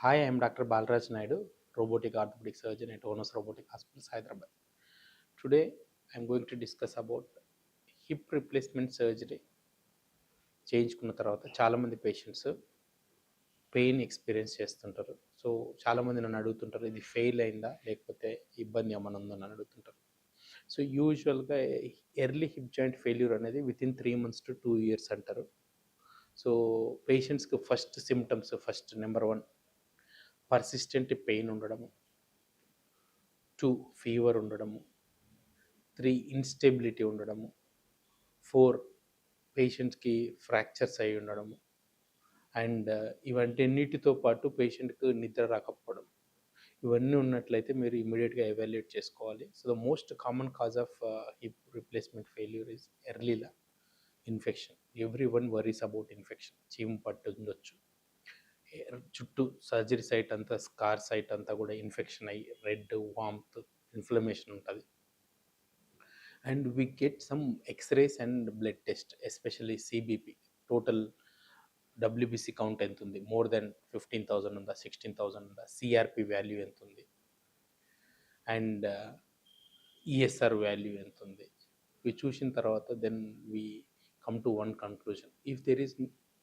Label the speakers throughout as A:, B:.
A: Hi, I am Dr. Balraj Naidu, robotic orthopedic surgeon at Onus Robotic Hospitals, Hyderabad. Today, I am going to discuss about hip replacement surgery. చేయించుకున్న తర్వాత చాలామంది patients pain experience చేస్తుంటారు. So చాలామంది నన్ను అడుగుతుంటారు, ఇది fail అయిందా లేకపోతే ఇబ్బంది ఏమైనా ఉందని అడుగుతుంటారు. సో యూజువల్గా ఎర్లీ హిప్ జాయింట్ ఫెయిల్యూర్ అనేది వితిన్ 3 months to 2 years అంటారు. సో పేషెంట్స్కి ఫస్ట్ నెంబర్ 1 పర్సిస్టెంట్ పెయిన్ ఉండడము, 2 ఫీవర్ ఉండడము, 3 ఇన్స్టెబిలిటీ ఉండడము, 4 పేషెంట్స్కి ఫ్రాక్చర్స్ అయి ఉండడము, అండ్ ఇవన్నిటితో పాటు పేషెంట్కి నిద్ర రాకపోవడం. ఇవన్నీ ఉన్నట్లయితే మీరు ఇమీడియట్గా ఎవాల్యుయేట్ చేసుకోవాలి. So the most common cause of hip replacement failure is ఎర్లీలా infection. Everyone worries about infection. చీము పట్టు ఉండొచ్చు, చుట్టూ సర్జరీ సైట్ అంతా, స్కార్ సైట్ అంతా కూడా ఇన్ఫెక్షన్ అయ్యి రెడ్ వామ్త్ ఇన్ఫ్లమేషన్ ఉంటుంది. And we get some x-rays and blood test, especially CBP, total WBC count ఎంత ఉంది, మోర్ దెన్ 15,000 ఉందా, 16,000 ఉందా, సిఆర్పి వాల్యూ ఎంత ఉంది, అండ్ ఈఎస్ఆర్ వాల్యూ ఎంత ఉంది. ఇవి చూసిన తర్వాత then we come to one conclusion. If there is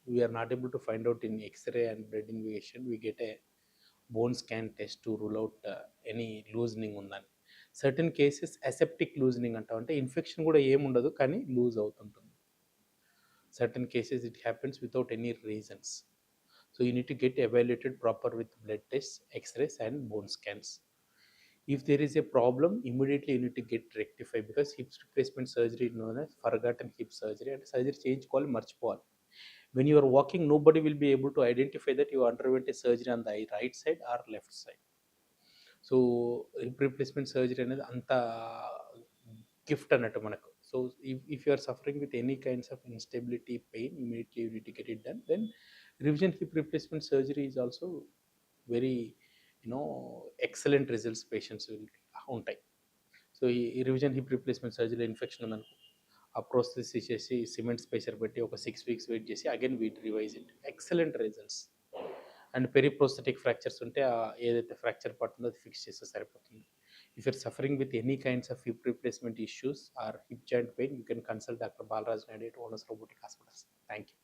A: we are not able to find out in x-ray and blood investigation, we get a bone scan test to rule out any loosening ఉందని. Certain cases aseptic loosening అంటాం, అంటే infection కూడా ఏముండదు కానీ loose అవుతుంటుంది. Certain cases it happens without any reasons. So you need to get evaluated proper with blood test, x-rays and bone scans. If there is a problem, immediately you need to get rectified, because hip replacement surgery is known as forgotten hip surgery, and surgery చేయించుకోవాలి, మర్చిపోవాలి. When you are walking, nobody will be able to identify that you underwent a surgery on the right side or left side. So hip replacement surgery అనేది అంత gift అన్నట్టు మనకు. So if you are suffering with any kinds of instability, pain, immediately you need to get it done. Then revision hip replacement surgery is also very excellent results patients ఉంటాయి. సో ఈ revision hip replacement సర్జరీలో infection ఉందనుకో, ఆ process చేసి cement spacer పెట్టి ఒక 6 weeks wait చేసి again we'd revise it. Excellent results. And periprosthetic fractures ఉంటే ఏదైతే ఫ్రాక్చర్ పడుతుందో అది ఫిక్స్ చేస్తే సరిపోతుంది. If you're suffering with any kinds of hip replacement issues or hip joint pain, you can consult doctor Balaraj Naidu at Onus Robotic Hospitals. Thank you.